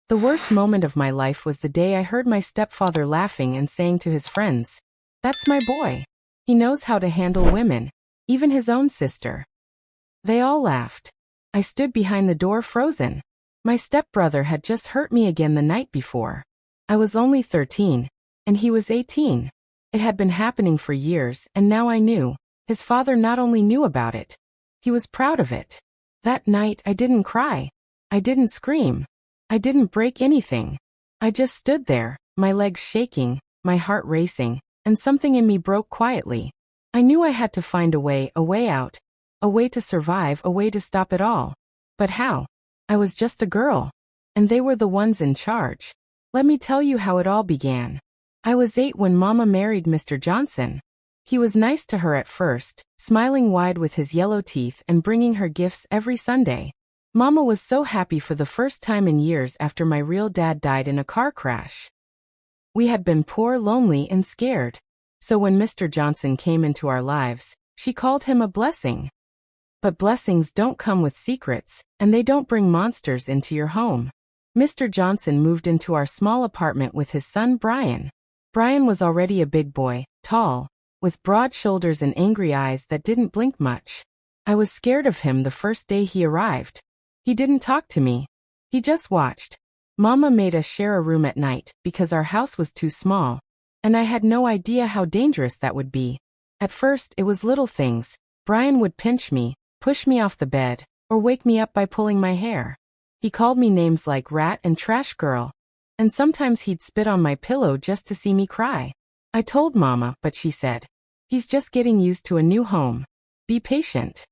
The worst moment of my life was the day I heard my stepfather laughing and saying to his friends, "That's my boy. He knows how to handle women, even his own sister." They all laughed. I stood behind the door frozen. My stepbrother had just hurt me again the night before. I was only 13, and he was 18. It had been happening for years, and now I knew. His father not only knew about it, he was proud of it. That night I didn't cry. I didn't scream. I didn't break anything. I just stood there, my legs shaking, my heart racing, and something in me broke quietly. I knew I had to find a way out, a way to survive, a way to stop it all. But how? I was just a girl, and they were the ones in charge. Let me tell you how it all began. I was 8 when Mama married Mr. Johnson. He was nice to her at first, smiling wide with his yellow teeth and bringing her gifts every Sunday. Mama was so happy for the first time in years after my real dad died in a car crash. We had been poor, lonely, and scared. So when Mr. Johnson came into our lives, she called him a blessing. But blessings don't come with secrets, and they don't bring monsters into your home. Mr. Johnson moved into our small apartment with his son Brian. Brian was already a big boy, tall, with broad shoulders and angry eyes that didn't blink much. I was scared of him the first day he arrived. He didn't talk to me. He just watched. Mama made us share a room at night because our house was too small, and I had no idea how dangerous that would be. At first, it was little things. Brian would pinch me, push me off the bed, or wake me up by pulling my hair. He called me names like rat and trash girl, and sometimes he'd spit on my pillow just to see me cry. I told Mama, but she said, "He's just getting used to a new home. Be patient."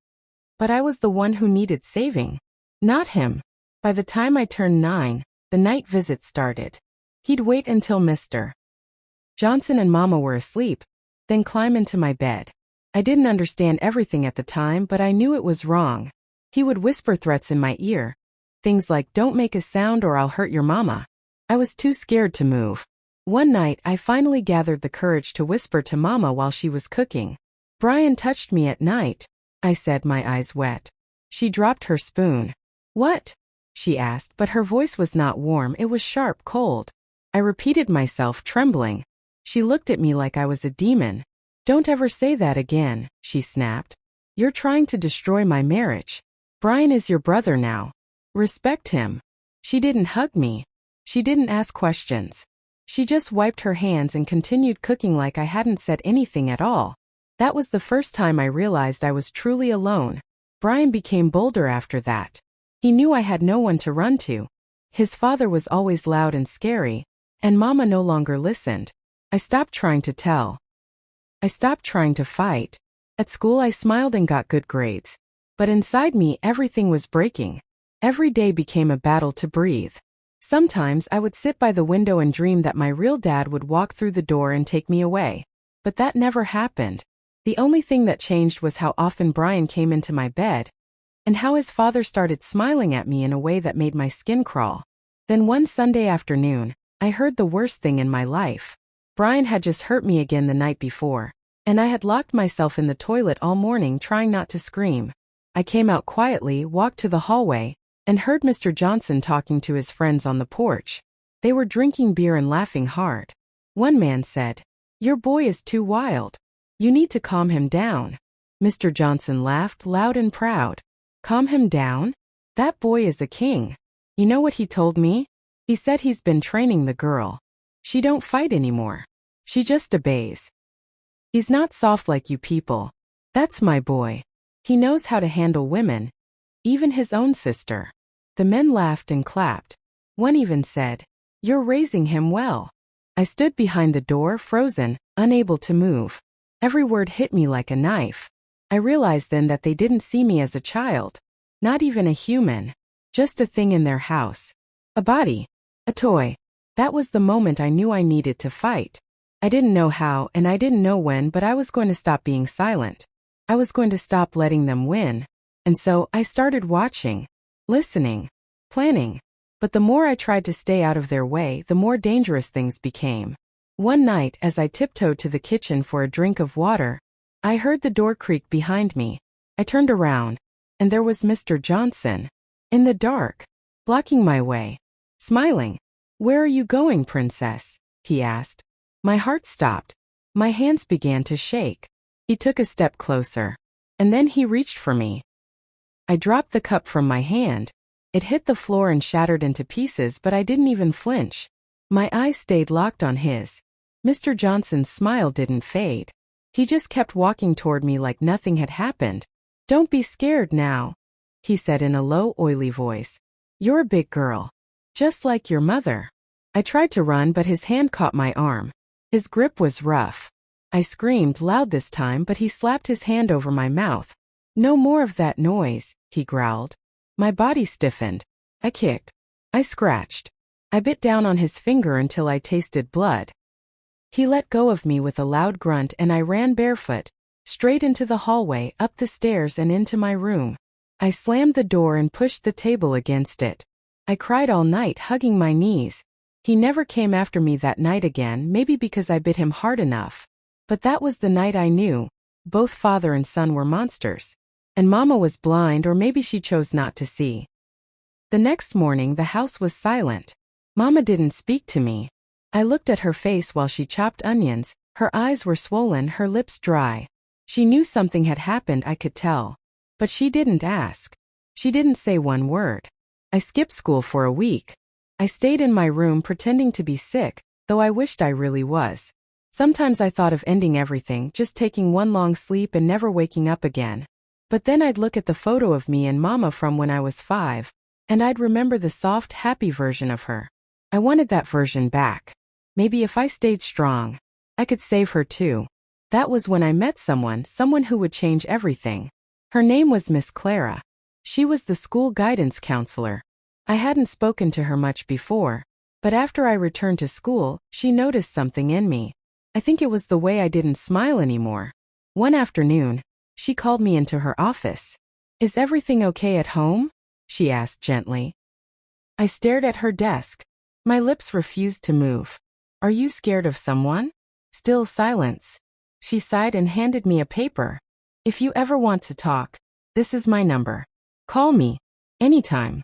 But I was the one who needed saving, not him. By the time I turned 9, the night visits started. He'd wait until Mr. Johnson and Mama were asleep, then climb into my bed. I didn't understand everything at the time, but I knew it was wrong. He would whisper threats in my ear. Things like, "Don't make a sound or I'll hurt your mama." I was too scared to move. One night, I finally gathered the courage to whisper to Mama while she was cooking. "Brian touched me at night," I said, my eyes wet. She dropped her spoon. "What?" she asked, but her voice was not warm, it was sharp, cold. I repeated myself, trembling. She looked at me like I was a demon. "Don't ever say that again," she snapped. "You're trying to destroy my marriage. Brian is your brother now. Respect him." She didn't hug me. She didn't ask questions. She just wiped her hands and continued cooking like I hadn't said anything at all. That was the first time I realized I was truly alone. Brian became bolder after that. He knew I had no one to run to. His father was always loud and scary, and Mama no longer listened. I stopped trying to tell. I stopped trying to fight. At school I smiled and got good grades. But inside me everything was breaking. Every day became a battle to breathe. Sometimes I would sit by the window and dream that my real dad would walk through the door and take me away. But that never happened. The only thing that changed was how often Brian came into my bed, and how his father started smiling at me in a way that made my skin crawl. Then one Sunday afternoon, I heard the worst thing in my life. Brian had just hurt me again the night before, and I had locked myself in the toilet all morning trying not to scream. I came out quietly, walked to the hallway, and heard Mr. Johnson talking to his friends on the porch. They were drinking beer and laughing hard. One man said, "Your boy is too wild. You need to calm him down." Mr. Johnson laughed loud and proud. "Calm him down? That boy is a king." You know what he told me? He said he's been training the girl. She don't fight anymore. She just obeys. He's not soft like you people. That's my boy. He knows how to handle women, even his own sister. The men laughed and clapped. One even said, "You're raising him well." I stood behind the door, frozen, unable to move. Every word hit me like a knife. I realized then that they didn't see me as a child, not even a human, just a thing in their house. A body, a toy. That was the moment I knew I needed to fight. I didn't know how and I didn't know when, but I was going to stop being silent. I was going to stop letting them win. And so I started watching, listening, planning. But the more I tried to stay out of their way, the more dangerous things became. One night, as I tiptoed to the kitchen for a drink of water, I heard the door creak behind me. I turned around, and there was Mr. Johnson, in the dark, blocking my way. smiling. "Where are you going, princess?" he asked. My heart stopped. My hands began to shake. He took a step closer. And then he reached for me. I dropped the cup from my hand. It hit the floor and shattered into pieces, but I didn't even flinch. My eyes stayed locked on his. Mr. Johnson's smile didn't fade. He just kept walking toward me like nothing had happened. "Don't be scared now," he said in a low, oily voice. "You're a big girl. Just like your mother." I tried to run, but his hand caught my arm. His grip was rough. I screamed loud this time, but he slapped his hand over my mouth. "No more of that noise," he growled. My body stiffened. I kicked. I scratched. I bit down on his finger until I tasted blood. He let go of me with a loud grunt and I ran barefoot, straight into the hallway, up the stairs and into my room. I slammed the door and pushed the table against it. I cried all night, hugging my knees. He never came after me that night again, maybe because I bit him hard enough. But that was the night I knew. Both father and son were monsters. And Mama was blind, or maybe she chose not to see. The next morning the house was silent. Mama didn't speak to me. I looked at her face while she chopped onions. Her eyes were swollen, her lips dry. She knew something had happened, I could tell. But she didn't ask. She didn't say one word. I skipped school for a week. I stayed in my room pretending to be sick, though I wished I really was. Sometimes I thought of ending everything, just taking one long sleep and never waking up again. But then I'd look at the photo of me and Mama from when I was 5, and I'd remember the soft, happy version of her. I wanted that version back. Maybe if I stayed strong, I could save her too. That was when I met someone who would change everything. Her name was Miss Clara. She was the school guidance counselor. I hadn't spoken to her much before, but after I returned to school, she noticed something in me. I think it was the way I didn't smile anymore. One afternoon, she called me into her office. "Is everything okay at home?" she asked gently. I stared at her desk. My lips refused to move. "Are you scared of someone?" Still silence. She sighed and handed me a paper. "If you ever want to talk, this is my number. Call me. Anytime."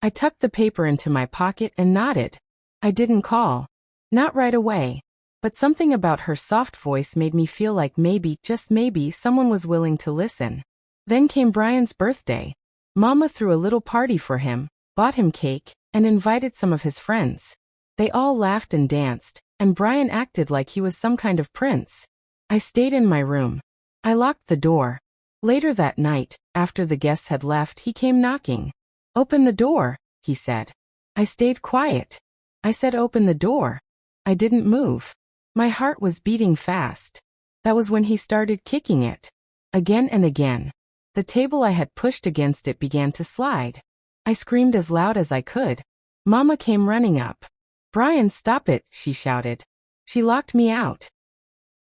I tucked the paper into my pocket and nodded. I didn't call. Not right away. But something about her soft voice made me feel like maybe, just maybe, someone was willing to listen. Then came Brian's birthday. Mama threw a little party for him, bought him cake, and invited some of his friends. They all laughed and danced, and Brian acted like he was some kind of prince. I stayed in my room. I locked the door. Later that night, after the guests had left, he came knocking. "Open the door," he said. I stayed quiet. I said, "Open the door." I didn't move. My heart was beating fast. That was when he started kicking it. Again and again. The table I had pushed against it began to slide. I screamed as loud as I could. Mama came running up. "Brian, stop it," she shouted. "She locked me out.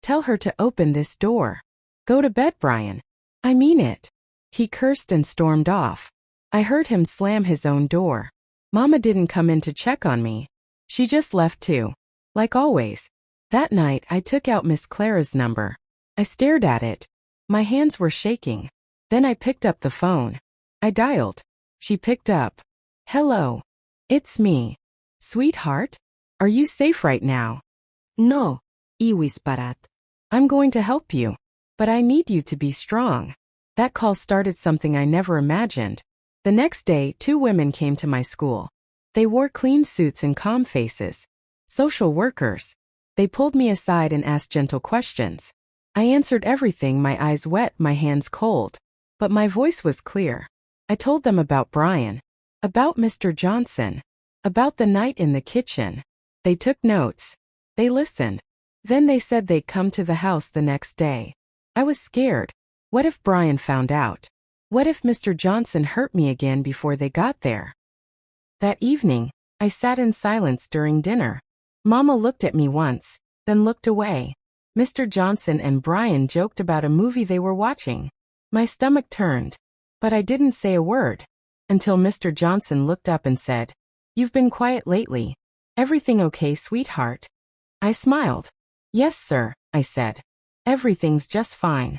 Tell her to open this door. Go to bed, Brian. I mean it." He cursed and stormed off. I heard him slam his own door. Mama didn't come in to check on me. She just left too. Like always. That night, I took out Miss Clara's number. I stared at it. My hands were shaking. Then I picked up the phone. I dialed. She picked up. "Hello. It's me. Sweetheart? Are you safe right now?" "No, iwisparat. I'm going to help you. But I need you to be strong." That call started something I never imagined. The next day, 2 women came to my school. They wore clean suits and calm faces. Social workers. They pulled me aside and asked gentle questions. I answered everything, my eyes wet, my hands cold. But my voice was clear. I told them about Brian. About Mr. Johnson. About the night in the kitchen. They took notes. They listened. Then they said they'd come to the house the next day. I was scared. What if Brian found out? What if Mr. Johnson hurt me again before they got there? That evening, I sat in silence during dinner. Mama looked at me once, then looked away. Mr. Johnson and Brian joked about a movie they were watching. My stomach turned, but I didn't say a word. Until Mr. Johnson looked up and said, "You've been quiet lately. Everything okay, sweetheart?" I smiled. "Yes, sir," I said. "Everything's just fine."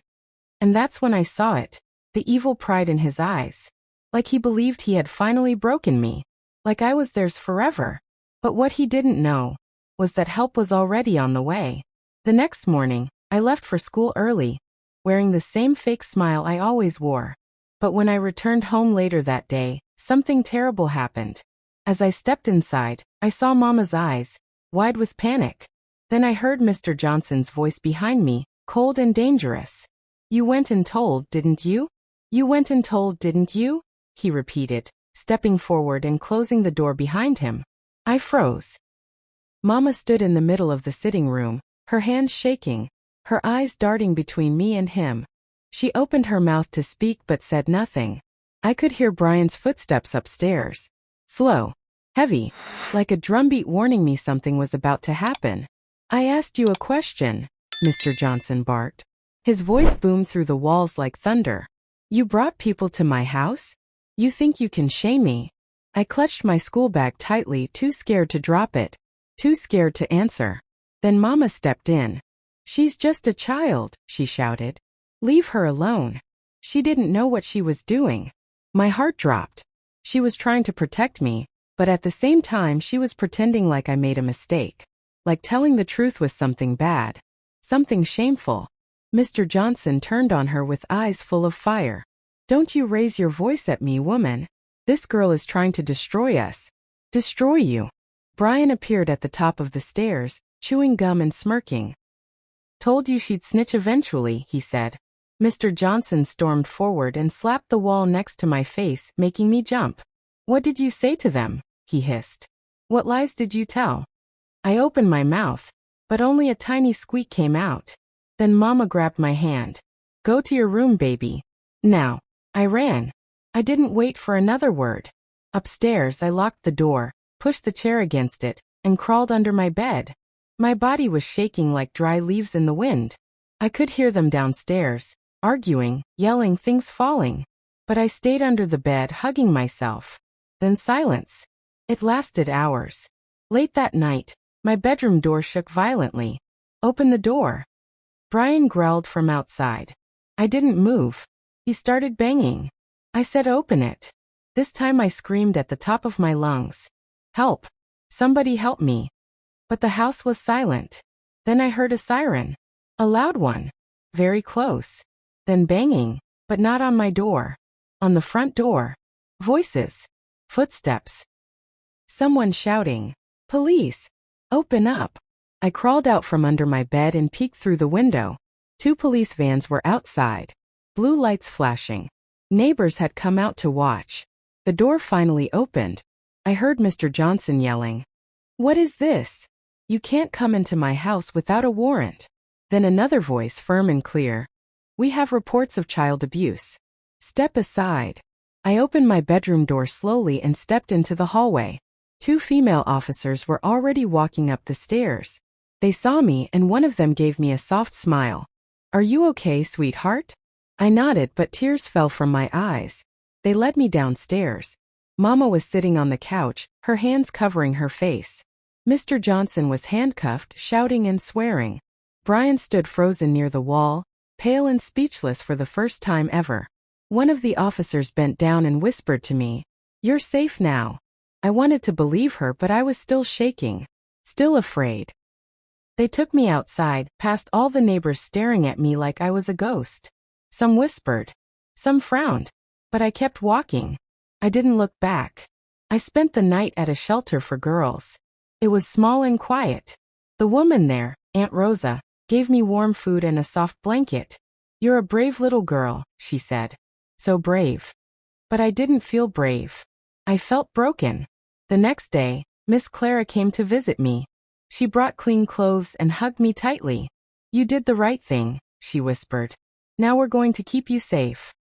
And that's when I saw it, the evil pride in his eyes. Like he believed he had finally broken me. like I was theirs forever. But what he didn't know was that help was already on the way. The next morning, I left for school early, wearing the same fake smile I always wore. But when I returned home later that day, something terrible happened. As I stepped inside, I saw Mama's eyes, wide with panic. Then I heard Mr. Johnson's voice behind me, cold and dangerous. "You went and told, didn't you? You went and told, didn't you?" he repeated, stepping forward and closing the door behind him. I froze. Mama stood in the middle of the sitting room, her hands shaking, her eyes darting between me and him. She opened her mouth to speak but said nothing. I could hear Brian's footsteps upstairs. Slow, heavy, like a drumbeat warning me something was about to happen. "I asked you a question," Mr. Johnson barked. His voice boomed through the walls like thunder. "You brought people to my house? You think you can shame me?" I clutched my school bag tightly, too scared to drop it, too scared to answer. Then Mama stepped in. "She's just a child," she shouted. "Leave her alone." She didn't know what she was doing. My heart dropped. She was trying to protect me, but at the same time she was pretending like I made a mistake. Like telling the truth was something bad. Something shameful. Mr. Johnson turned on her with eyes full of fire. "Don't you raise your voice at me, woman. This girl is trying to destroy us. Destroy you." Brian appeared at the top of the stairs, chewing gum and smirking. "Told you she'd snitch eventually," he said. Mr. Johnson stormed forward and slapped the wall next to my face, making me jump. "What did you say to them?" he hissed. "What lies did you tell?" I opened my mouth, but only a tiny squeak came out. Then Mama grabbed my hand. "Go to your room, baby. Now." I ran. I didn't wait for another word. Upstairs, I locked the door, pushed the chair against it, and crawled under my bed. My body was shaking like dry leaves in the wind. I could hear them downstairs, arguing, yelling, things falling. But I stayed under the bed, hugging myself. Then silence. It lasted hours. Late that night, my bedroom door shook violently. "Open the door." Brian growled from outside. I didn't move. He started banging. I said, "Open it." This time I screamed at the top of my lungs. "Help! Somebody help me." But the house was silent. Then I heard a siren. A loud one. Very close. Then banging, but not on my door. On the front door. Voices. Footsteps. Someone shouting, "Police! Open up!" I crawled out from under my bed and peeked through the window. 2 police vans were outside. Blue lights flashing. Neighbors had come out to watch. The door finally opened. I heard Mr. Johnson yelling, "What is this? You can't come into my house without a warrant." Then another voice, firm and clear. "We have reports of child abuse. Step aside." I opened my bedroom door slowly and stepped into the hallway. 2 female officers were already walking up the stairs. They saw me and one of them gave me a soft smile. "Are you okay, sweetheart?" I nodded, but tears fell from my eyes. They led me downstairs. Mama was sitting on the couch, her hands covering her face. Mr. Johnson was handcuffed, shouting and swearing. Brian stood frozen near the wall, pale and speechless for the first time ever. One of the officers bent down and whispered to me, "You're safe now." I wanted to believe her, but I was still shaking, still afraid. They took me outside, past all the neighbors staring at me like I was a ghost. Some whispered, some frowned, but I kept walking. I didn't look back. I spent the night at a shelter for girls. It was small and quiet. The woman there, Aunt Rosa, gave me warm food and a soft blanket. "You're a brave little girl," she said. So brave. But I didn't feel brave. I felt broken. The next day, Miss Clara came to visit me. She brought clean clothes and hugged me tightly. "You did the right thing," she whispered. "Now we're going to keep you safe."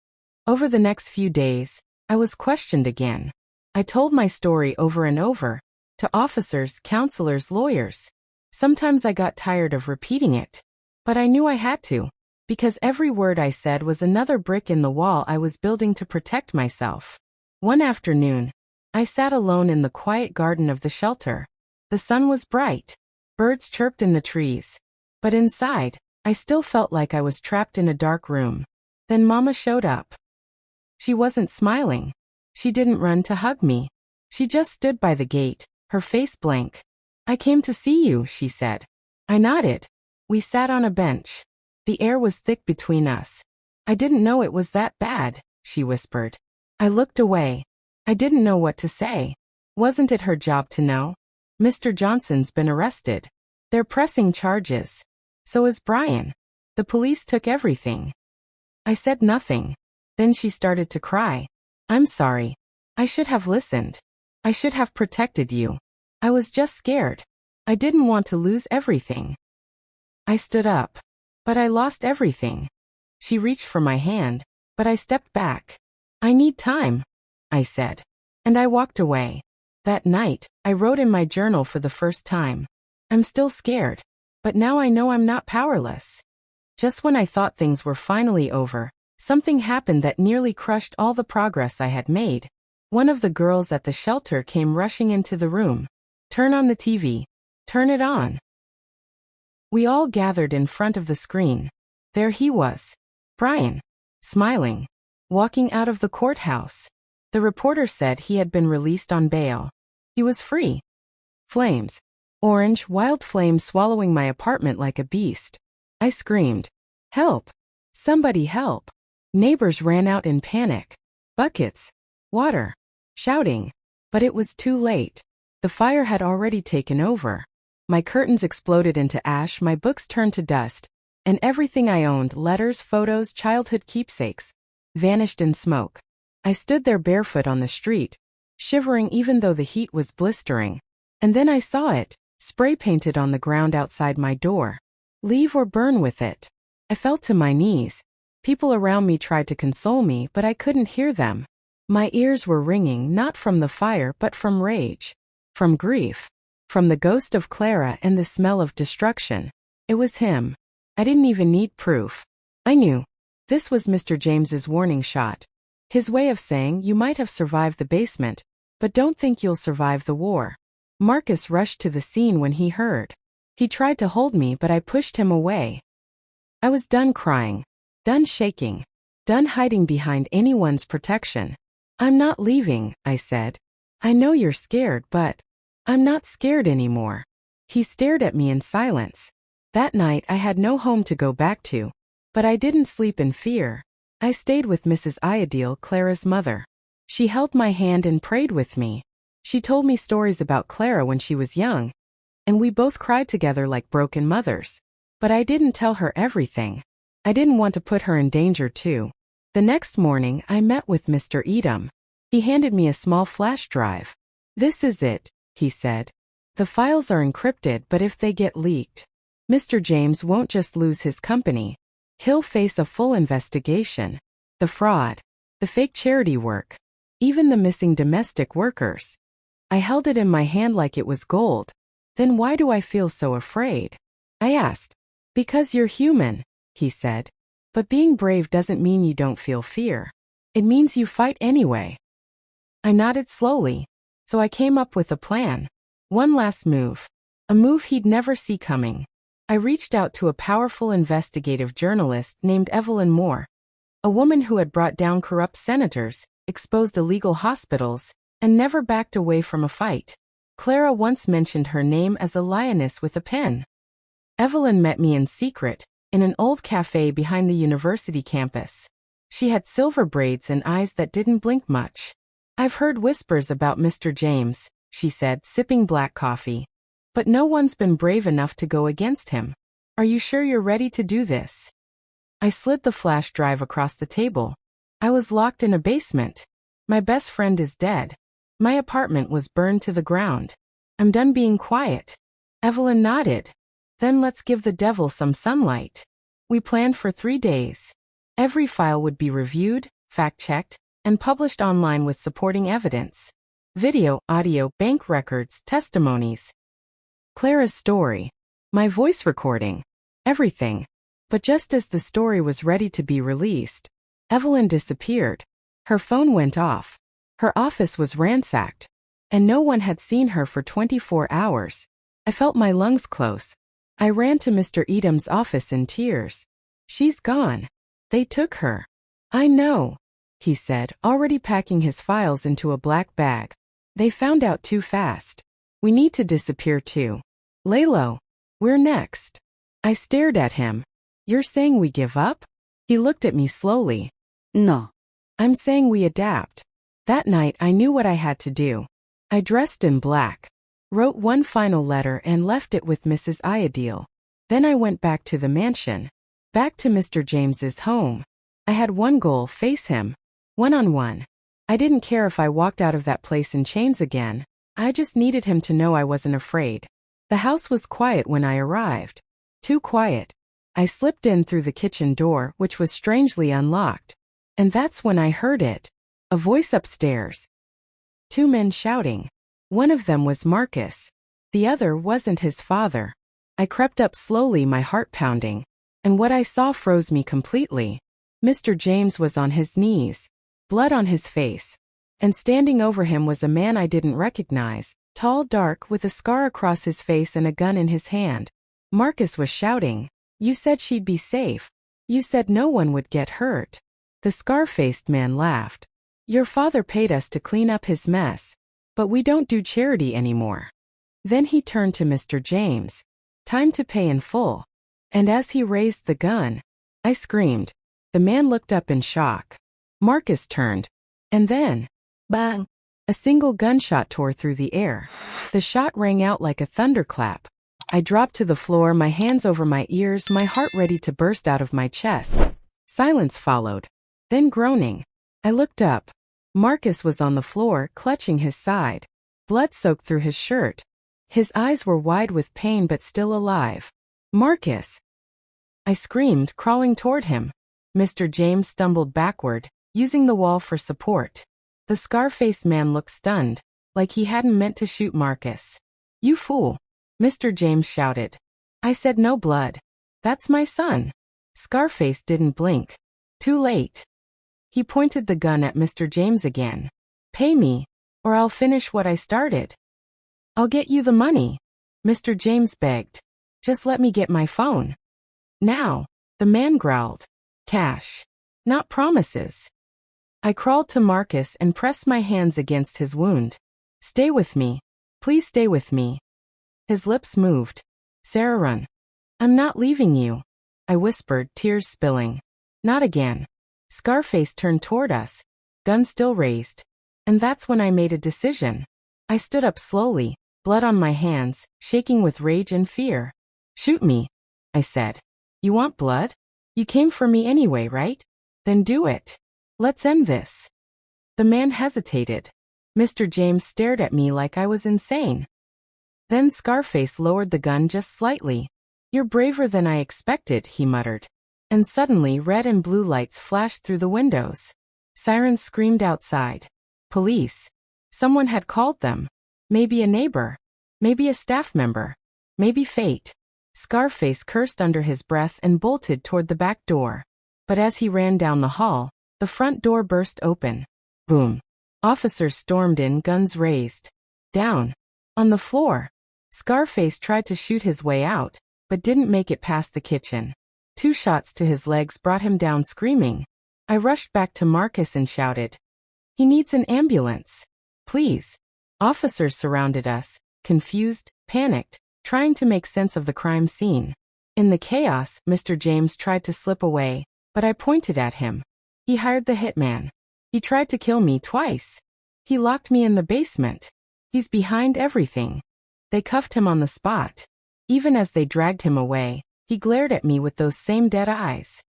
Over the next few days, I was questioned again. I told my story over and over, to officers, counselors, lawyers. Sometimes I got tired of repeating it, but I knew I had to, because every word I said was another brick in the wall I was building to protect myself. One afternoon, I sat alone in the quiet garden of the shelter. The sun was bright. Birds chirped in the trees. But inside, I still felt like I was trapped in a dark room. Then Mama showed up. She wasn't smiling. She didn't run to hug me. She just stood by the gate, her face blank. I came to see you, she said. I nodded. We sat on a bench. The air was thick between us. I didn't know it was that bad, she whispered. I looked away. I didn't know what to say. Wasn't it her job to know? Mr. Johnson's been arrested. They're pressing charges. So is Brian. The police took everything. I said nothing. Then she started to cry. I'm sorry. I should have listened. I should have protected you. I was just scared. I didn't want to lose everything. I stood up. But I lost everything. She reached for my hand, but I stepped back. I need time, I said. And I walked away. That night, I wrote in my journal for the first time. I'm still scared, but now I know I'm not powerless. Just when I thought things were finally over, something happened that nearly crushed all the progress I had made. One of the girls at the shelter came rushing into the room. Turn on the TV. Turn it on. We all gathered in front of the screen. There he was. Brian. Smiling. Walking out of the courthouse. The reporter said he had been released on bail. He was free. Flames. Orange, wild flames swallowing my apartment like a beast. I screamed. Help! Somebody help! Neighbors ran out in panic. Buckets. Water. Shouting. But it was too late. The fire had already taken over. My curtains exploded into ash, my books turned to dust, and everything I owned, letters, photos, childhood keepsakes, vanished in smoke. I stood there barefoot on the street, shivering even though the heat was blistering. And then I saw it, spray-painted on the ground outside my door. Leave or burn with it. I fell to my knees. People around me tried to console me, but I couldn't hear them. My ears were ringing not from the fire but from rage. From grief. From the ghost of Clara and the smell of destruction. It was him. I didn't even need proof. I knew. This was Mr. James's warning shot. His way of saying, you might have survived the basement, but don't think you'll survive the war. Marcus rushed to the scene when he heard. He tried to hold me, but I pushed him away. I was done crying. Done shaking. Done hiding behind anyone's protection. I'm not leaving, I said. I know you're scared, but I'm not scared anymore. He stared at me in silence. That night I had no home to go back to. But I didn't sleep in fear. I stayed with Mrs. Iadil, Clara's mother. She held my hand and prayed with me. She told me stories about Clara when she was young, and we both cried together like broken mothers. But I didn't tell her everything. I didn't want to put her in danger too. The next morning I met with Mr. Edom. He handed me a small flash drive. This is it, he said. The files are encrypted, but if they get leaked, Mr. James won't just lose his company. He'll face a full investigation. The fraud, the fake charity work, even the missing domestic workers. I held it in my hand like it was gold. Then why do I feel so afraid? I asked. Because you're human, he said. But being brave doesn't mean you don't feel fear. It means you fight anyway. I nodded slowly. So I came up with a plan. One last move. A move he'd never see coming. I reached out to a powerful investigative journalist named Evelyn Moore. A woman who had brought down corrupt senators, exposed illegal hospitals, and never backed away from a fight. Clara once mentioned her name as a lioness with a pen. Evelyn met me in secret, in an old cafe behind the university campus. She had silver braids and eyes that didn't blink much. I've heard whispers about Mr. James, she said, sipping black coffee. But no one's been brave enough to go against him. Are you sure you're ready to do this? I slid the flash drive across the table. I was locked in a basement. My best friend is dead. My apartment was burned to the ground. I'm done being quiet. Evelyn nodded. Then let's give the devil some sunlight. We planned for 3 days. Every file would be reviewed, fact-checked, and published online with supporting evidence. Video, audio, bank records, testimonies. Clara's story. My voice recording. Everything. But just as the story was ready to be released, Evelyn disappeared. Her phone went off. Her office was ransacked. And no one had seen her for 24 hours. I felt my lungs close. I ran to Mr. Edom's office in tears. She's gone. They took her. I know, he said, already packing his files into a black bag. They found out too fast. We need to disappear too. Lay low. We're next. I stared at him. You're saying we give up? He looked at me slowly. No. I'm saying we adapt. That night I knew what I had to do. I dressed in black, wrote one final letter and left it with Mrs. Iadil. Then I went back to the mansion. Back to Mr. James's home. I had one goal, face him. One-on-one. I didn't care if I walked out of that place in chains again. I just needed him to know I wasn't afraid. The house was quiet when I arrived. Too quiet. I slipped in through the kitchen door, which was strangely unlocked. And that's when I heard it. A voice upstairs. Two men shouting. One of them was Marcus. The other wasn't his father. I crept up slowly, my heart pounding. And what I saw froze me completely. Mr. James was on his knees, blood on his face. And standing over him was a man I didn't recognize, tall, dark, with a scar across his face and a gun in his hand. Marcus was shouting, "You said she'd be safe. You said no one would get hurt." The scar-faced man laughed. "Your father paid us to clean up his mess, but we don't do charity anymore." Then he turned to Mr. James. "Time to pay in full." And as he raised the gun, I screamed. The man looked up in shock. Marcus turned. And then, bang! A single gunshot tore through the air. The shot rang out like a thunderclap. I dropped to the floor, my hands over my ears, my heart ready to burst out of my chest. Silence followed. Then groaning. I looked up. Marcus was on the floor, clutching his side. Blood soaked through his shirt. His eyes were wide with pain but still alive. "Marcus!" I screamed, crawling toward him. Mr. James stumbled backward, using the wall for support. The scar-faced man looked stunned, like he hadn't meant to shoot Marcus. "You fool!" Mr. James shouted. I said, "No blood. That's my son." Scarface didn't blink. Too late. He pointed the gun at Mr. James again. "Pay me, or I'll finish what I started." "I'll get you the money," Mr. James begged. "Just let me get my phone." "Now," the man growled. "Cash. Not promises." I crawled to Marcus and pressed my hands against his wound. "Stay with me. Please stay with me." His lips moved. "Sarah, run." "I'm not leaving you," I whispered, tears spilling. "Not again." Scarface turned toward us, gun still raised. And that's when I made a decision. I stood up slowly, blood on my hands, shaking with rage and fear. "Shoot me," I said. "You want blood? You came for me anyway, right? Then do it. Let's end this." The man hesitated. Mr. James stared at me like I was insane. Then Scarface lowered the gun just slightly. "You're braver than I expected," he muttered. And suddenly red and blue lights flashed through the windows. Sirens screamed outside. Police. Someone had called them. Maybe a neighbor. Maybe a staff member. Maybe fate. Scarface cursed under his breath and bolted toward the back door. But as he ran down the hall, the front door burst open. Boom. Officers stormed in, guns raised. Down. On the floor. Scarface tried to shoot his way out, but didn't make it past the kitchen. 2 shots to his legs brought him down screaming. I rushed back to Marcus and shouted, "He needs an ambulance. Please." Officers surrounded us, confused, panicked, trying to make sense of the crime scene. In the chaos, Mr. James tried to slip away, but I pointed at him. He hired the hitman. He tried to kill me twice. He locked me in the basement. He's behind everything. They cuffed him on the spot. Even as they dragged him away, he glared at me with those same dead eyes.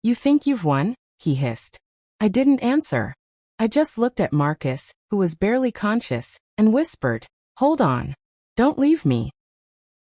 "You think you've won?" he hissed. I didn't answer. I just looked at Marcus, who was barely conscious, and whispered, "Hold on. Don't leave me."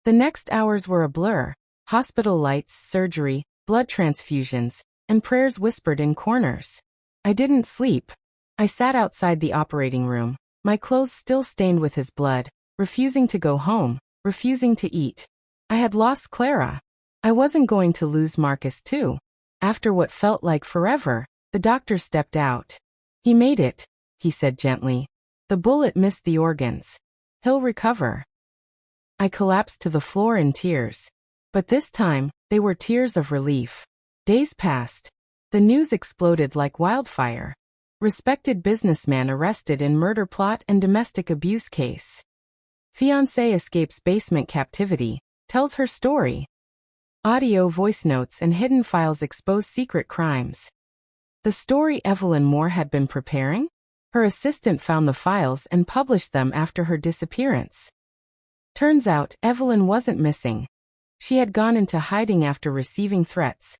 The next hours were a blur. Hospital lights, surgery, blood transfusions, and prayers whispered in corners. I didn't sleep. I sat outside the operating room, my clothes still stained with his blood, refusing to go home, refusing to eat. I had lost Clara. I wasn't going to lose Marcus too. After what felt like forever, the doctor stepped out. "He made it," he said gently. "The bullet missed the organs. He'll recover." I collapsed to the floor in tears. But this time, they were tears of relief. Days passed. The news exploded like wildfire. Respected businessman arrested in murder plot and domestic abuse case. Fiancé escapes basement captivity, tells her story. Audio voice notes and hidden files expose secret crimes. The story Evelyn Moore had been preparing? Her assistant found the files and published them after her disappearance. Turns out, Evelyn wasn't missing. She had gone into hiding after receiving threats,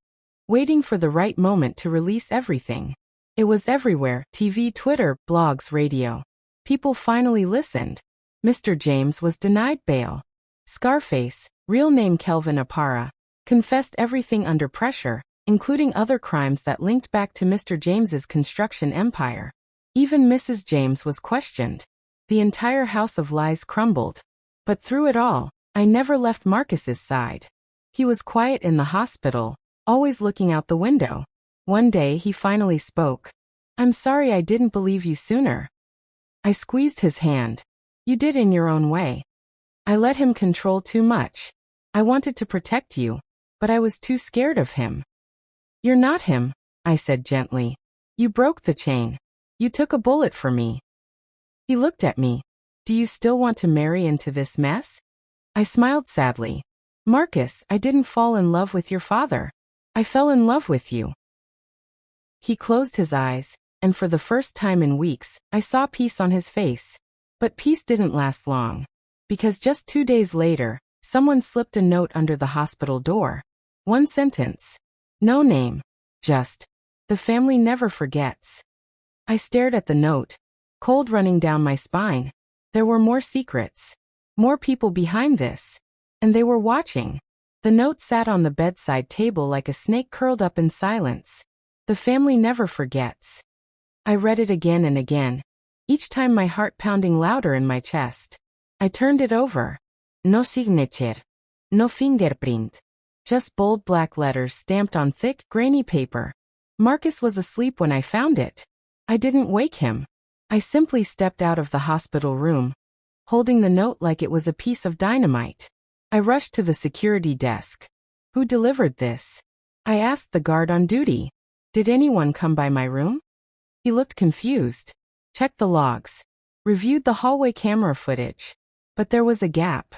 waiting for the right moment to release everything. It was everywhere: TV, Twitter, blogs, radio. People finally listened. Mr. James was denied bail. Scarface, real name Kelvin Apara, confessed everything under pressure, including other crimes that linked back to Mr. James's construction empire. Even Mrs. James was questioned. The entire house of lies crumbled. But through it all, I never left Marcus's side. He was quiet in the hospital, always looking out the window. One day he finally spoke. "I'm sorry I didn't believe you sooner." I squeezed his hand. "You did in your own way." I let him control too much. I wanted to protect you, but I was too scared of him. "You're not him," I said gently. "You broke the chain. You took a bullet for me." He looked at me. "Do you still want to marry into this mess?" I smiled sadly. "Marcus, I didn't fall in love with your father. I fell in love with you." He closed his eyes, and for the first time in weeks, I saw peace on his face. But peace didn't last long. Because just 2 days later, someone slipped a note under the hospital door. One sentence. No name. Just, "The family never forgets." I stared at the note, cold running down my spine. There were more secrets. More people behind this. And they were watching. The note sat on the bedside table like a snake curled up in silence. "The family never forgets." I read it again and again, each time my heart pounding louder in my chest. I turned it over. No signature. No fingerprint. Just bold black letters stamped on thick, grainy paper. Marcus was asleep when I found it. I didn't wake him. I simply stepped out of the hospital room, holding the note like it was a piece of dynamite. I rushed to the security desk. "Who delivered this?" I asked the guard on duty. "Did anyone come by my room?" He looked confused. Checked the logs. Reviewed the hallway camera footage. But there was a gap.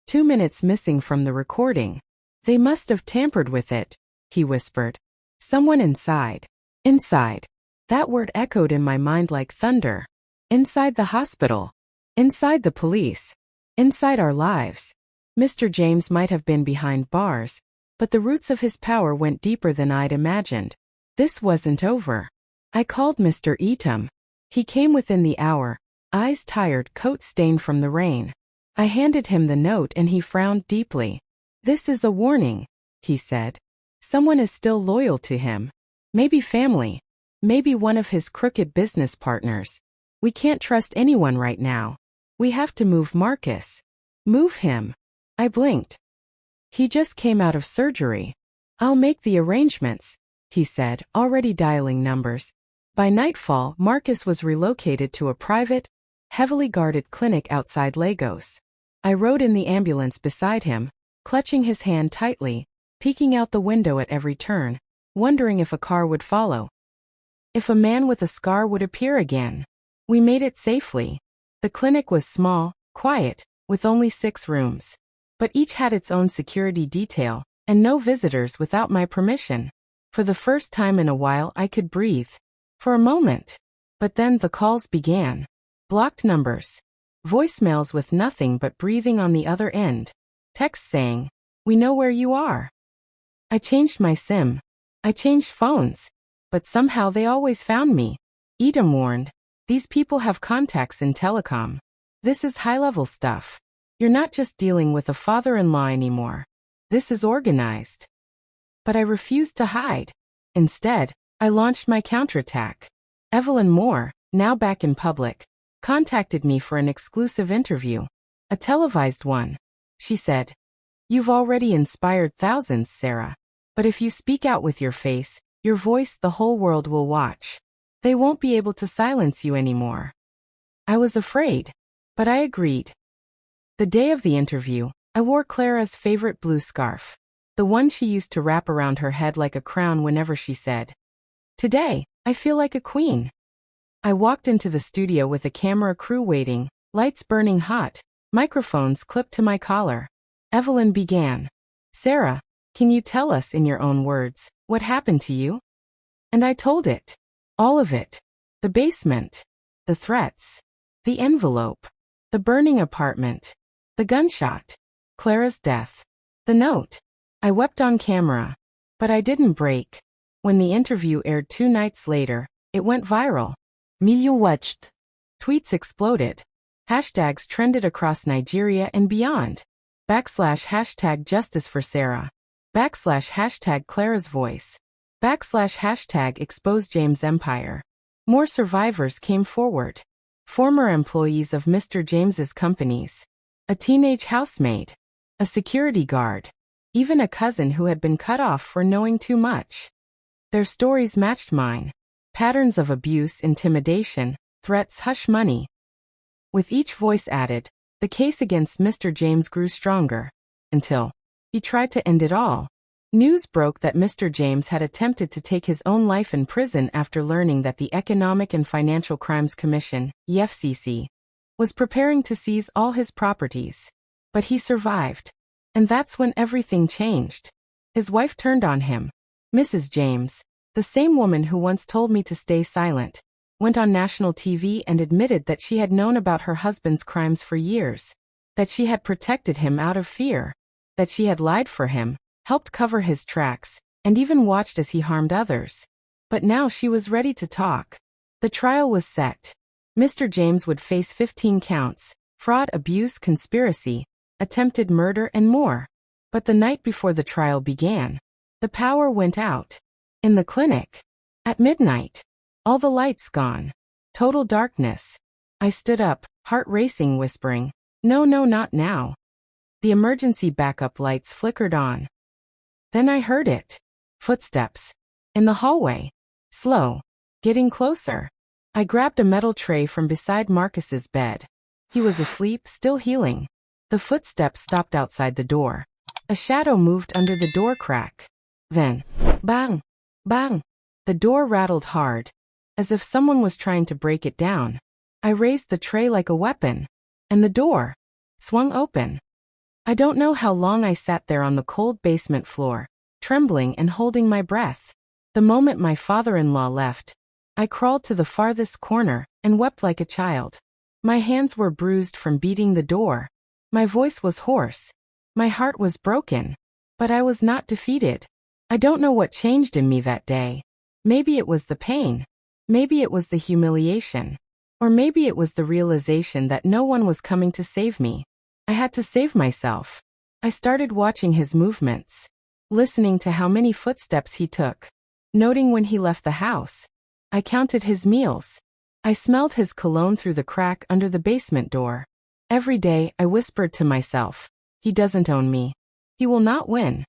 2 minutes missing from the recording. "They must have tampered with it," he whispered. "Someone inside." Inside. That word echoed in my mind like thunder. Inside the hospital. Inside the police. Inside our lives. Mr. James might have been behind bars, but the roots of his power went deeper than I'd imagined. This wasn't over. I called Mr. Eatham. He came within the hour, eyes tired, coat stained from the rain. I handed him the note and he frowned deeply. "This is a warning," he said. "Someone is still loyal to him. Maybe family. Maybe one of his crooked business partners. We can't trust anyone right now. We have to move Marcus. Move him." I blinked. "He just came out of surgery. I'll make the arrangements," he said, already dialing numbers. By nightfall, Marcus was relocated to a private, heavily guarded clinic outside Lagos. I rode in the ambulance beside him, clutching his hand tightly, peeking out the window at every turn, wondering if a car would follow. If a man with a scar would appear again. We made it safely. The clinic was small, quiet, with only 6 rooms. But each had its own security detail, and no visitors without my permission. For the first time in a while I could breathe. For a moment. But then the calls began. Blocked numbers. Voicemails with nothing but breathing on the other end. Texts saying, "We know where you are." I changed my SIM. I changed phones. But somehow they always found me. Edom warned, "These people have contacts in telecom. This is high-level stuff. You're not just dealing with a father-in-law anymore. This is organized." But I refused to hide. Instead, I launched my counterattack. Evelyn Moore, now back in public, contacted me for an exclusive interview. A televised one. She said, "You've already inspired thousands, Sarah. But if you speak out with your face, your voice, the whole world will watch. They won't be able to silence you anymore." I was afraid, but I agreed. The day of the interview, I wore Clara's favorite blue scarf, the one she used to wrap around her head like a crown whenever she said, "Today, I feel like a queen. I walked into the studio with a camera crew waiting, lights burning hot, microphones clipped to my collar. Evelyn began. Sarah, can you tell us in your own words, what happened to you? And I told it. All of it. The basement. The threats. The envelope. The burning apartment. The gunshot. Clara's death. The note. I wept on camera. But I didn't break. When the interview aired 2 nights later, it went viral. Millions watched. Tweets exploded. Hashtags trended across Nigeria and beyond. /hashtag justice for Sarah. /hashtag Clara's voice. /hashtag expose James' empire. More survivors came forward. Former employees of Mr. James's companies. A teenage housemaid. A security guard. Even a cousin who had been cut off for knowing too much. Their stories matched mine. Patterns of abuse, intimidation, threats, hush money. With each voice added, the case against Mr. James grew stronger. Until he tried to end it all. News broke that Mr. James had attempted to take his own life in prison after learning that the Economic and Financial Crimes Commission, EFCC, was preparing to seize all his properties. But he survived. And that's when everything changed. His wife turned on him. Mrs. James, the same woman who once told me to stay silent, went on national TV and admitted that she had known about her husband's crimes for years, that she had protected him out of fear, that she had lied for him, helped cover his tracks, and even watched as he harmed others. But now she was ready to talk. The trial was set. Mr. James would face 15 counts, fraud, abuse, conspiracy, attempted murder, and more. But the night before the trial began, the power went out. In the clinic. At midnight. All the lights gone. Total darkness. I stood up, heart racing, whispering, "No, no, not now." The emergency backup lights flickered on. Then I heard it. Footsteps. In the hallway. Slow. Getting closer. I grabbed a metal tray from beside Marcus's bed. He was asleep, still healing. The footsteps stopped outside the door. A shadow moved under the door crack. Then, bang, bang. The door rattled hard, as if someone was trying to break it down. I raised the tray like a weapon, and the door swung open. I don't know how long I sat there on the cold basement floor, trembling and holding my breath. The moment my father-in-law left, I crawled to the farthest corner and wept like a child. My hands were bruised from beating the door. My voice was hoarse. My heart was broken. But I was not defeated. I don't know what changed in me that day. Maybe it was the pain. Maybe it was the humiliation. Or maybe it was the realization that no one was coming to save me. I had to save myself. I started watching his movements, listening to how many footsteps he took, noting when he left the house. I counted his meals. I smelled his cologne through the crack under the basement door. Every day, I whispered to myself, he doesn't own me. He will not win.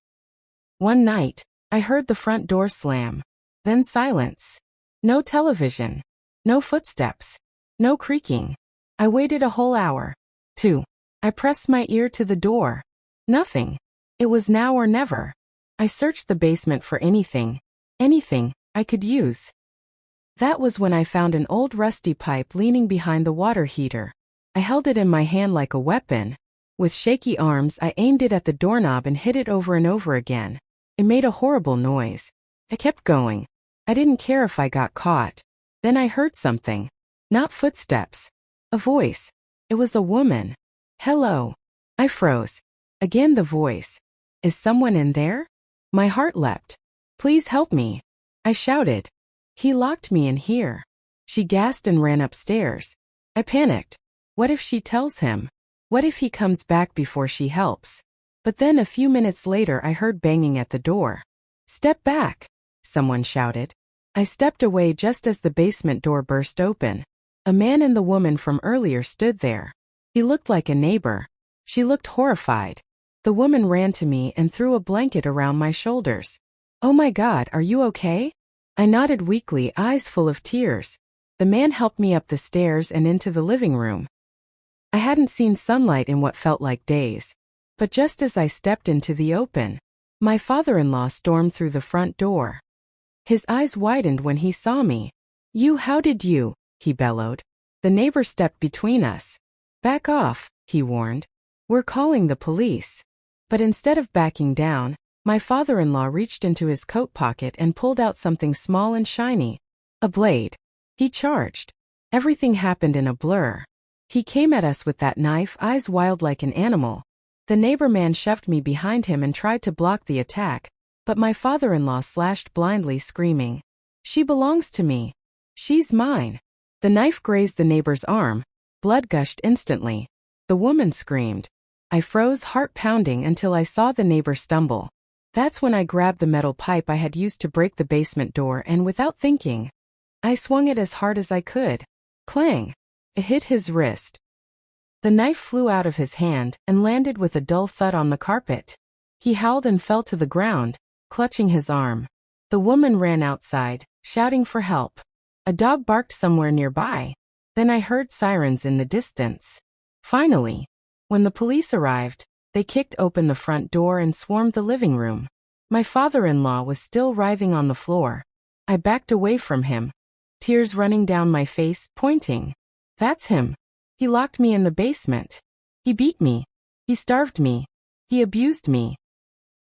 One night, I heard the front door slam. Then silence. No television. No footsteps. No creaking. I waited a whole hour. 2. I pressed my ear to the door. Nothing. It was now or never. I searched the basement for anything I could use. That was when I found an old rusty pipe leaning behind the water heater. I held it in my hand like a weapon. With shaky arms, I aimed it at the doorknob and hit it over and over again. It made a horrible noise. I kept going. I didn't care if I got caught. Then I heard something. Not footsteps. A voice. It was a woman. "Hello." I froze. Again the voice. "Is someone in there?" My heart leapt. "Please help me." I shouted. "He locked me in here." She gasped and ran upstairs. I panicked. What if she tells him? What if he comes back before she helps? But then a few minutes later I heard banging at the door. "Step back," someone shouted. I stepped away just as the basement door burst open. A man and the woman from earlier stood there. He looked like a neighbor. She looked horrified. The woman ran to me and threw a blanket around my shoulders. "Oh my God, are you okay?" I nodded weakly, eyes full of tears. The man helped me up the stairs and into the living room. I hadn't seen sunlight in what felt like days. But just as I stepped into the open, my father-in-law stormed through the front door. His eyes widened when he saw me. "You, how did you?" he bellowed. The neighbor stepped between us. "Back off," he warned. "We're calling the police." But instead of backing down, my father-in-law reached into his coat pocket and pulled out something small and shiny. A blade. He charged. Everything happened in a blur. He came at us with that knife, eyes wild like an animal. The neighbor man shoved me behind him and tried to block the attack, but my father-in-law slashed blindly, screaming, "She belongs to me. She's mine." The knife grazed the neighbor's arm. Blood gushed instantly. The woman screamed. I froze, heart pounding, until I saw the neighbor stumble. That's when I grabbed the metal pipe I had used to break the basement door and, without thinking, I swung it as hard as I could. Clang! It hit his wrist. The knife flew out of his hand and landed with a dull thud on the carpet. He howled and fell to the ground, clutching his arm. The woman ran outside, shouting for help. A dog barked somewhere nearby. Then I heard sirens in the distance. Finally, when the police arrived, they kicked open the front door and swarmed the living room. My father-in-law was still writhing on the floor. I backed away from him, tears running down my face, pointing. "That's him. He locked me in the basement. He beat me. He starved me. He abused me."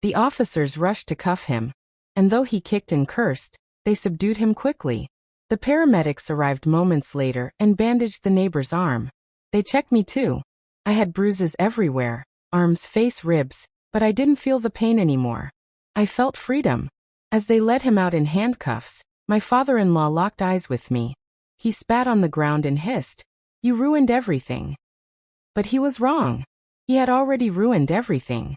The officers rushed to cuff him, and though he kicked and cursed, they subdued him quickly. The paramedics arrived moments later and bandaged the neighbor's arm. They checked me too. I had bruises everywhere, arms, face, ribs, but I didn't feel the pain anymore. I felt freedom. As they led him out in handcuffs, my father-in-law locked eyes with me. He spat on the ground and hissed, "You ruined everything." But he was wrong. He had already ruined everything.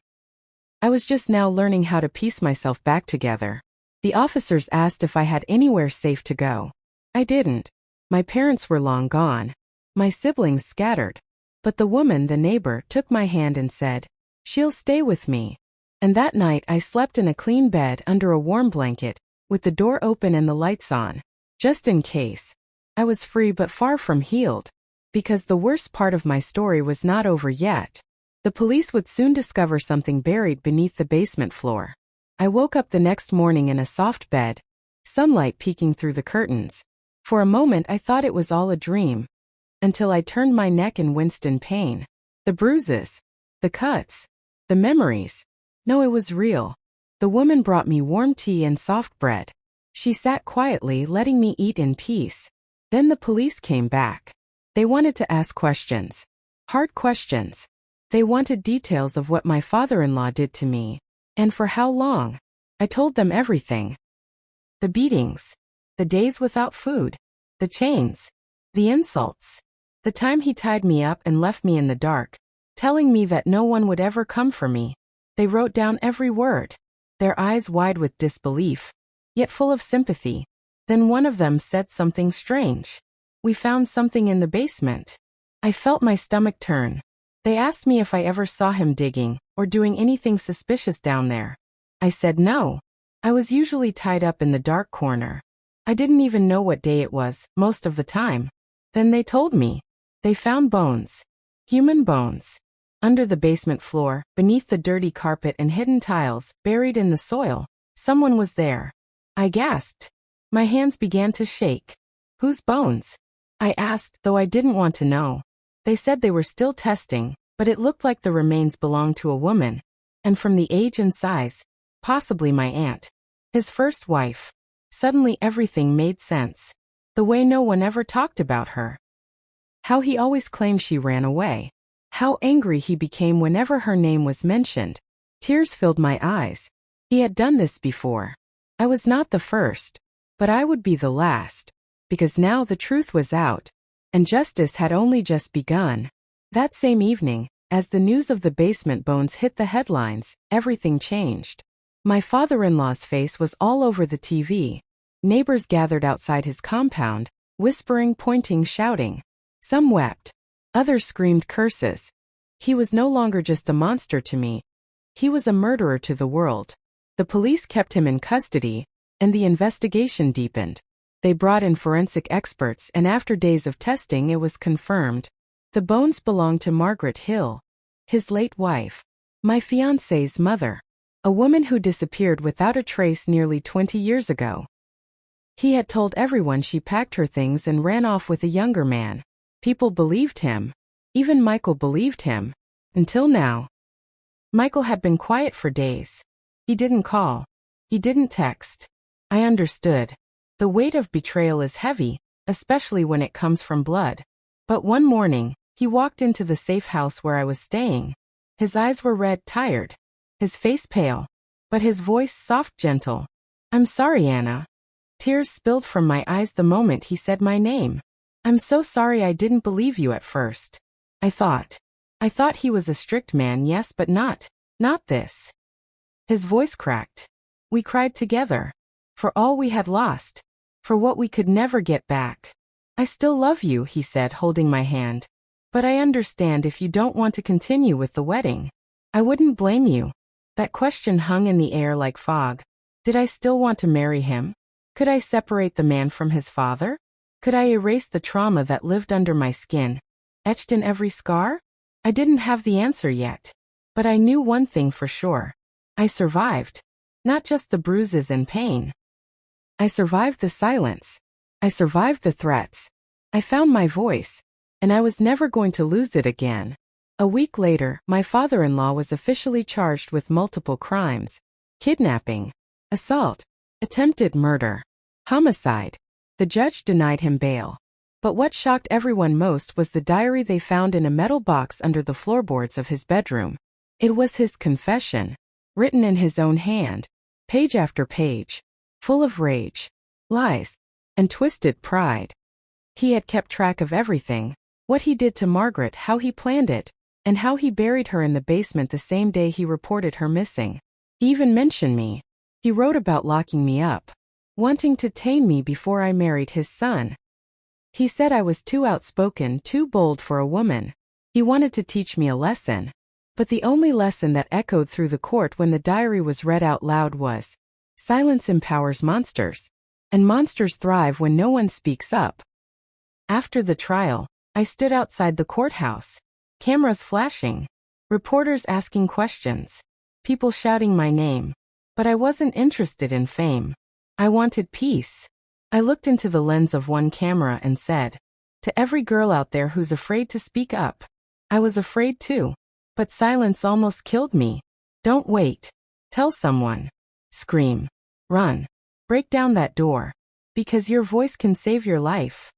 I was just now learning how to piece myself back together. The officers asked if I had anywhere safe to go. I didn't. My parents were long gone. My siblings scattered. But the woman, the neighbor, took my hand and said, "She'll stay with me." And that night I slept in a clean bed under a warm blanket, with the door open and the lights on. Just in case. I was free but far from healed. Because the worst part of my story was not over yet. The police would soon discover something buried beneath the basement floor. I woke up the next morning in a soft bed, sunlight peeking through the curtains. For a moment I thought it was all a dream, until I turned my neck and winced in pain. The bruises, the cuts, the memories. No, it was real. The woman brought me warm tea and soft bread. She sat quietly, letting me eat in peace. Then the police came back. They wanted to ask questions. Hard questions. They wanted details of what my father-in-law did to me, and for how long. I told them everything. The beatings, the days without food, the chains, the insults, the time he tied me up and left me in the dark, telling me that no one would ever come for me. They wrote down every word, their eyes wide with disbelief, yet full of sympathy. Then one of them said something strange. "We found something in the basement." I felt my stomach turn. They asked me if I ever saw him digging or doing anything suspicious down there. I said no. I was usually tied up in the dark corner. I didn't even know what day it was, most of the time. Then they told me. They found bones. Human bones. Under the basement floor, beneath the dirty carpet and hidden tiles, buried in the soil. Someone was there. I gasped. My hands began to shake. "Whose bones?" I asked, though I didn't want to know. They said they were still testing, but it looked like the remains belonged to a woman. And from the age and size, possibly my aunt. His first wife. Suddenly everything made sense. The way no one ever talked about her. How he always claimed she ran away. How angry he became whenever her name was mentioned. Tears filled my eyes. He had done this before. I was not the first, but I would be the last. Because now the truth was out, and justice had only just begun. That same evening, as the news of the basement bones hit the headlines, everything changed. My father-in-law's face was all over the TV. Neighbors gathered outside his compound, whispering, pointing, shouting. Some wept. Others screamed curses. He was no longer just a monster to me. He was a murderer to the world. The police kept him in custody, and the investigation deepened. They brought in forensic experts, and after days of testing it was confirmed. The bones belonged to Margaret Hill, his late wife, my fiancé's mother, a woman who disappeared without a trace nearly 20 years ago. He had told everyone she packed her things and ran off with a younger man. People believed him. Even Michael believed him. Until now. Michael had been quiet for days. He didn't call. He didn't text. I understood. The weight of betrayal is heavy, especially when it comes from blood. But one morning, he walked into the safe house where I was staying. His eyes were red, tired. His face pale. But his voice soft, gentle. "I'm sorry, Anna." Tears spilled from my eyes the moment he said my name. "I'm so sorry I didn't believe you at first. I thought he was a strict man, yes, but not this." His voice cracked. We cried together. For all we had lost. For what we could never get back. "I still love you," he said, holding my hand. "But I understand if you don't want to continue with the wedding. I wouldn't blame you." That question hung in the air like fog. Did I still want to marry him? Could I separate the man from his father? Could I erase the trauma that lived under my skin, etched in every scar? I didn't have the answer yet. But I knew one thing for sure. I survived. Not just the bruises and pain. I survived the silence. I survived the threats. I found my voice. And I was never going to lose it again. A week later, my father-in-law was officially charged with multiple crimes: kidnapping, assault, attempted murder, homicide. The judge denied him bail. But what shocked everyone most was the diary they found in a metal box under the floorboards of his bedroom. It was his confession, written in his own hand, page after page, full of rage, lies, and twisted pride. He had kept track of everything: what he did to Margaret, how he planned it, and how he buried her in the basement the same day he reported her missing. He even mentioned me. He wrote about locking me up, wanting to tame me before I married his son. He said I was too outspoken, too bold for a woman. He wanted to teach me a lesson. But the only lesson that echoed through the court when the diary was read out loud was: silence empowers monsters, and monsters thrive when no one speaks up. After the trial, I stood outside the courthouse, cameras flashing, reporters asking questions, people shouting my name. But I wasn't interested in fame. I wanted peace. I looked into the lens of one camera and said, to every girl out there who's afraid to speak up, I was afraid too. But silence almost killed me. Don't wait. Tell someone. Scream. Run. Break down that door. Because your voice can save your life.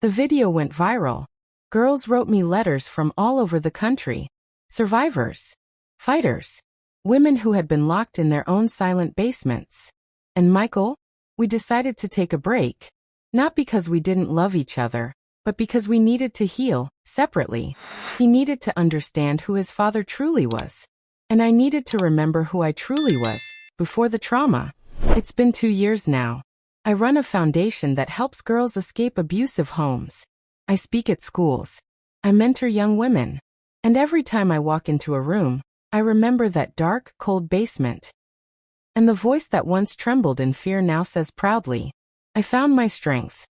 The video went viral. Girls wrote me letters from all over the country. Survivors. Fighters. Women who had been locked in their own silent basements. And Michael? We decided to take a break. Not because we didn't love each other, but because we needed to heal, separately. He needed to understand who his father truly was. And I needed to remember who I truly was, before the trauma. It's been 2 years now. I run a foundation that helps girls escape abusive homes. I speak at schools. I mentor young women. And every time I walk into a room, I remember that dark, cold basement. And the voice that once trembled in fear now says proudly, I found my strength.